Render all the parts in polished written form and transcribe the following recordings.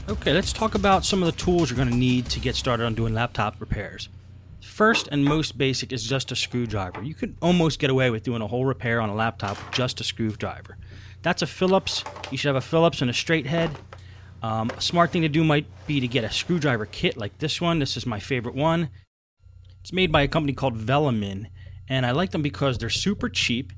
Okay, let's talk about some of the tools you're going to need to get started on doing laptop repairs. First and most basic is just a screwdriver. You could almost get away with doing a whole repair on a laptop with just a screwdriver. That's a Phillips. You should have a Phillips and a straight head. A smart thing to do might be to get a screwdriver kit like this one. This is my favorite one. It's made by a company called Velamin, and I like them because they're super cheap.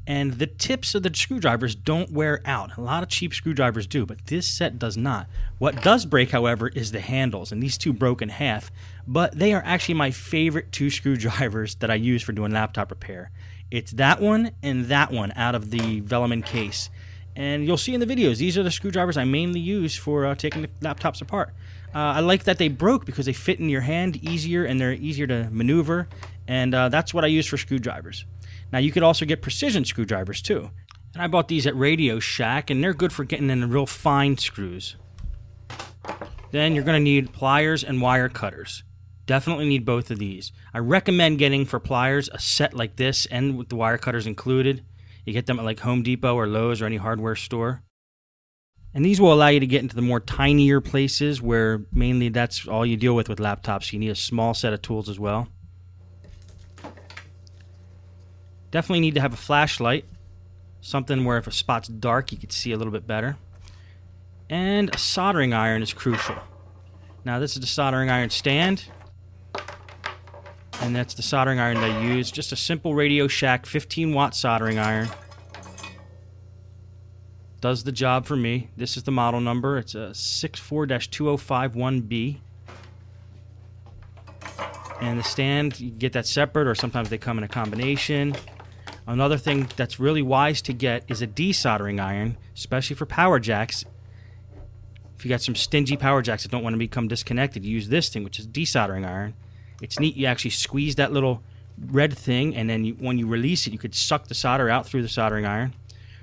And the tips of the screwdrivers don't wear out. A lot of cheap screwdrivers do, but this set does not. What does break, however, is the handles, and these two broke in half. But they are actually my favorite two screwdrivers that I use for doing laptop repair. It's that one and that one out of the Velamin case. And you'll see in the videos, these are the screwdrivers I mainly use for taking the laptops apart. I like that they broke because they fit in your hand easier and they're easier to maneuver. And that's what I use for screwdrivers. Now, you could also get precision screwdrivers, too. And I bought these at Radio Shack, and they're good for getting in the real fine screws. Then you're going to need pliers and wire cutters. Definitely need both of these. I recommend getting, for pliers, a set like this, and with the wire cutters included. You get them at like Home Depot or Lowe's or any hardware store. And these will allow you to get into the more tinier places where mainly that's all you deal with laptops. You need a small set of tools as well. Definitely need to have a flashlight, something where if a spot's dark you can see a little bit better. And a soldering iron is crucial. Now this is the soldering iron stand, and that's the soldering iron that I use. Just a simple Radio Shack 15-watt soldering iron. Does the job for me. This is the model number. It's a 64-2051B. And the stand, you get that separate, or sometimes they come in a combination. Another thing that's really wise to get is a desoldering iron, especially for power jacks. If you got some stingy power jacks that don't want to become disconnected, use this thing, which is desoldering iron. It's neat. You actually squeeze that little red thing, and then when you release it, you could suck the solder out through the soldering iron.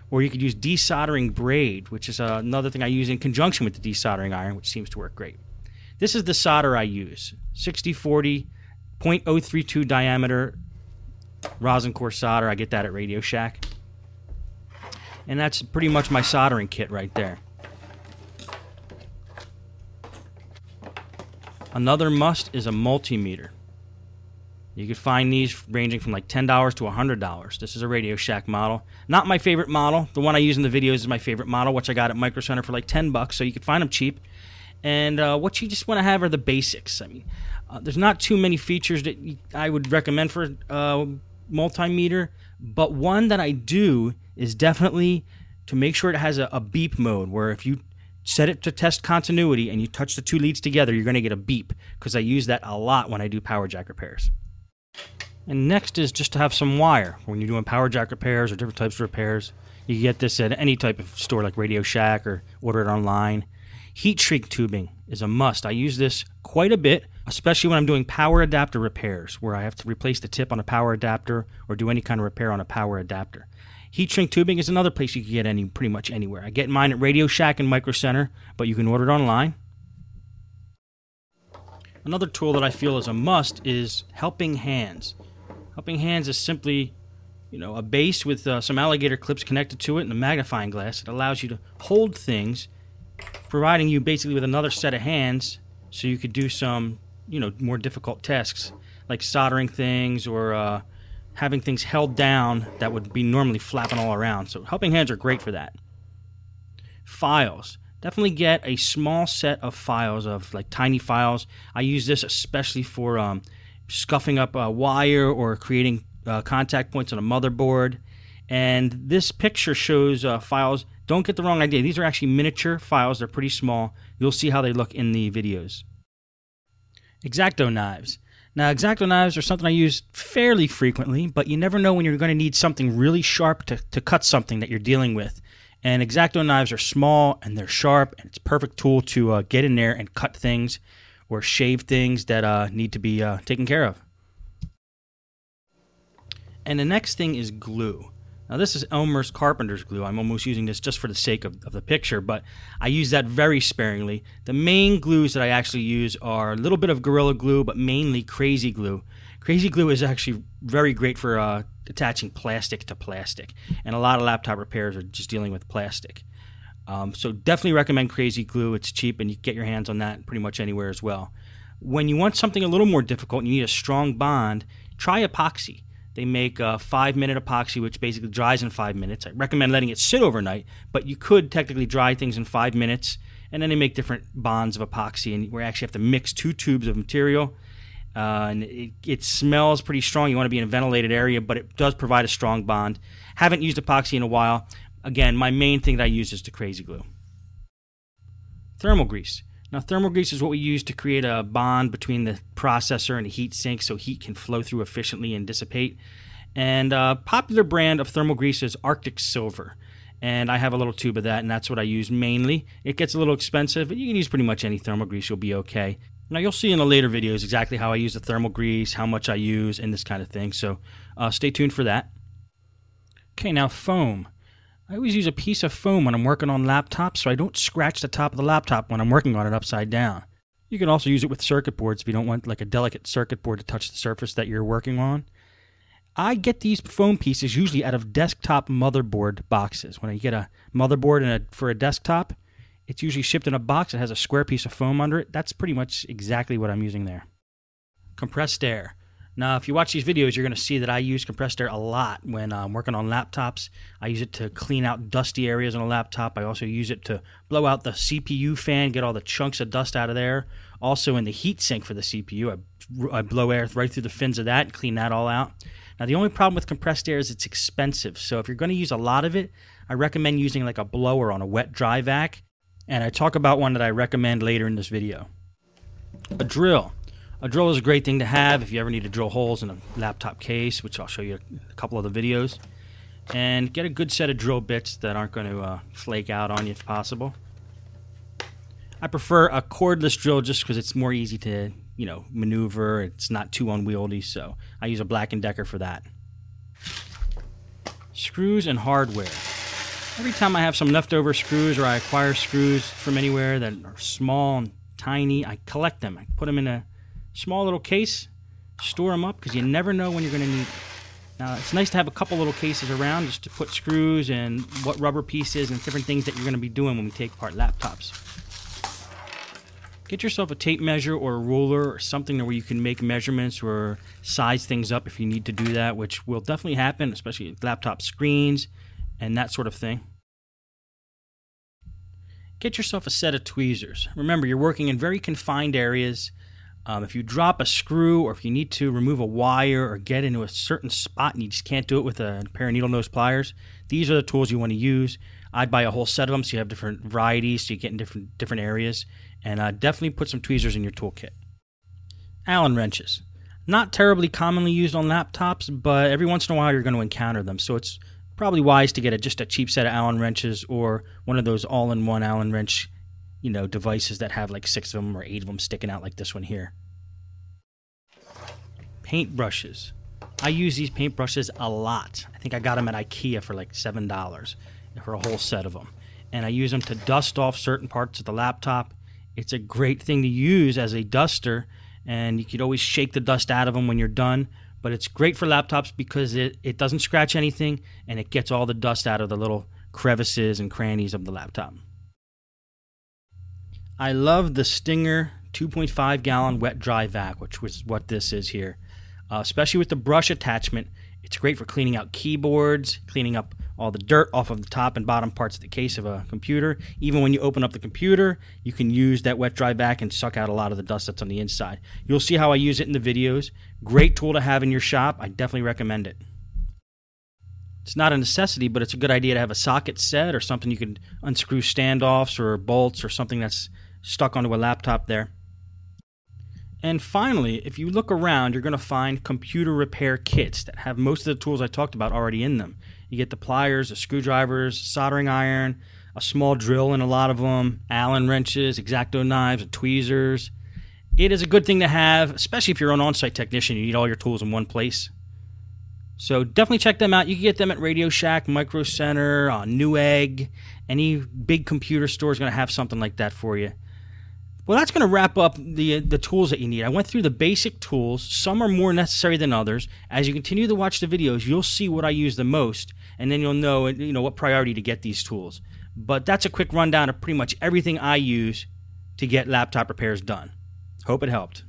Or you could use desoldering braid, which is another thing I use in conjunction with the desoldering iron, which seems to work great. This is the solder I use. 6040, 0.032 diameter rosin core solder. I get that at Radio Shack. And that's pretty much my soldering kit right there. Another must is a multimeter. You could find these ranging from like $10 to $100. This is a Radio Shack model. Not my favorite model. The one I use in the videos is my favorite model, which I got at Micro Center for like $10, so you could find them cheap. And what you just want to have are the basics. I mean, there's not too many features that I would recommend for multimeter, but one that I do is definitely to make sure it has a beep mode, where if you set it to test continuity and you touch the two leads together, you're going to get a beep, because I use that a lot when I do power jack repairs. And next is just to have some wire. When you're doing power jack repairs or different types of repairs, you can get this at any type of store like Radio Shack or order it online. Heat shrink tubing is a must. I use this quite a bit, especially when I'm doing power adapter repairs, where I have to replace the tip on a power adapter or do any kind of repair on a power adapter. Heat shrink tubing is another place you can get pretty much anywhere. I get mine at Radio Shack and Micro Center, but you can order it online. Another tool that I feel is a must is helping hands. Helping hands is simply, a base with some alligator clips connected to it and a magnifying glass. It allows you to hold things, providing you basically with another set of hands so you could do some, more difficult tasks like soldering things or having things held down that would be normally flapping all around. So helping hands are great for that. Files. Definitely get a small set of files, of like tiny files. I use this especially for scuffing up a wire or creating contact points on a motherboard. And this picture shows files. Don't get the wrong idea. These are actually miniature files. They're pretty small. You'll see how they look in the videos. Exacto knives. Now, Exacto knives are something I use fairly frequently, but you never know when you're going to need something really sharp to cut something that you're dealing with. And Exacto knives are small and they're sharp, and it's a perfect tool to get in there and cut things or shave things that need to be taken care of. And the next thing is glue. Now, this is Elmer's Carpenter's glue. I'm almost using this just for the sake of the picture, but I use that very sparingly. The main glues that I actually use are a little bit of Gorilla Glue, but mainly Crazy Glue. Crazy Glue is actually very great for attaching plastic to plastic, and a lot of laptop repairs are just dealing with plastic. So definitely recommend Crazy Glue. It's cheap and you can get your hands on that pretty much anywhere as well. When you want something a little more difficult and you need a strong bond, try epoxy. They make a 5-minute epoxy, which basically dries in 5 minutes. I recommend letting it sit overnight, but you could technically dry things in 5 minutes. And then they make different bonds of epoxy, and we actually have to mix 2 tubes of material. And it smells pretty strong. You want to be in a ventilated area, but it does provide a strong bond. Haven't used epoxy in a while. Again, my main thing that I use is the Crazy Glue. Thermal grease. Now, thermal grease is what we use to create a bond between the processor and the heat sink so heat can flow through efficiently and dissipate. And a popular brand of thermal grease is Arctic Silver. And I have a little tube of that, and that's what I use mainly. It gets a little expensive, but you can use pretty much any thermal grease. You'll be okay. Now, you'll see in the later videos exactly how I use the thermal grease, how much I use, and this kind of thing. So stay tuned for that. Okay, now foam. I always use a piece of foam when I'm working on laptops so I don't scratch the top of the laptop when I'm working on it upside down. You can also use it with circuit boards if you don't want like a delicate circuit board to touch the surface that you're working on. I get these foam pieces usually out of desktop motherboard boxes. When I get a motherboard for a desktop, it's usually shipped in a box that has a square piece of foam under it. That's pretty much exactly what I'm using there. Compressed air. Now, if you watch these videos, you're going to see that I use compressed air a lot when I'm working on laptops. I use it to clean out dusty areas on a laptop. I also use it to blow out the CPU fan, get all the chunks of dust out of there. Also in the heat sink for the CPU, I blow air right through the fins of that and clean that all out. Now, the only problem with compressed air is it's expensive. So if you're going to use a lot of it, I recommend using like a blower on a wet dry vac. And I talk about one that I recommend later in this video. A drill. A drill is a great thing to have if you ever need to drill holes in a laptop case, which I'll show you a couple of the videos. And get a good set of drill bits that aren't going to flake out on you if possible. I prefer a cordless drill just because it's more easy to, maneuver. It's not too unwieldy, so I use a Black & Decker for that. Screws and hardware. Every time I have some leftover screws or I acquire screws from anywhere that are small and tiny, I collect them. I put them in a small little case, store them up because you never know when you're going to need them. Now, it's nice to have a couple little cases around just to put screws and what rubber pieces and different things that you're going to be doing when we take apart laptops. Get yourself a tape measure or a ruler or something where you can make measurements or size things up if you need to do that, which will definitely happen, especially with laptop screens and that sort of thing. Get yourself a set of tweezers. Remember, you're working in very confined areas. If you drop a screw or if you need to remove a wire or get into a certain spot and you just can't do it with a pair of needle nose pliers, these are the tools you want to use. I'd buy a whole set of them so you have different varieties so you get in different areas. And definitely put some tweezers in your toolkit. Allen wrenches. Not terribly commonly used on laptops, but every once in a while you're going to encounter them. So it's probably wise to get just a cheap set of Allen wrenches or one of those all-in-one Allen wrench devices that have like 6 of them or 8 of them sticking out like this one here. Paintbrushes. I use these paintbrushes a lot. I think I got them at IKEA for like $7 for a whole set of them. And I use them to dust off certain parts of the laptop. It's a great thing to use as a duster, and you could always shake the dust out of them when you're done. But it's great for laptops because it doesn't scratch anything, and it gets all the dust out of the little crevices and crannies of the laptop. I love the Stinger 2.5 gallon wet dry vac, which was what this is here. Especially with the brush attachment, it's great for cleaning out keyboards, cleaning up all the dirt off of the top and bottom parts of the case of a computer. Even when you open up the computer, you can use that wet dry vac and suck out a lot of the dust that's on the inside. You'll see how I use it in the videos. Great tool to have in your shop. I definitely recommend it. It's not a necessity, but it's a good idea to have a socket set or something you can unscrew standoffs or bolts or something that's stuck onto a laptop there. And finally, if you look around, you're going to find computer repair kits that have most of the tools I talked about already in them. You get the pliers, the screwdrivers, soldering iron, a small drill in a lot of them, Allen wrenches, Exacto knives, and tweezers. It is a good thing to have, especially if you're an on-site technician. You need all your tools in one place. So definitely check them out. You can get them at Radio Shack, Micro Center, Newegg. Any big computer store is going to have something like that for you. Well, that's going to wrap up the tools that you need. I went through the basic tools. Some are more necessary than others. As you continue to watch the videos, you'll see what I use the most, and then you'll know what priority to get these tools. But that's a quick rundown of pretty much everything I use to get laptop repairs done. Hope it helped.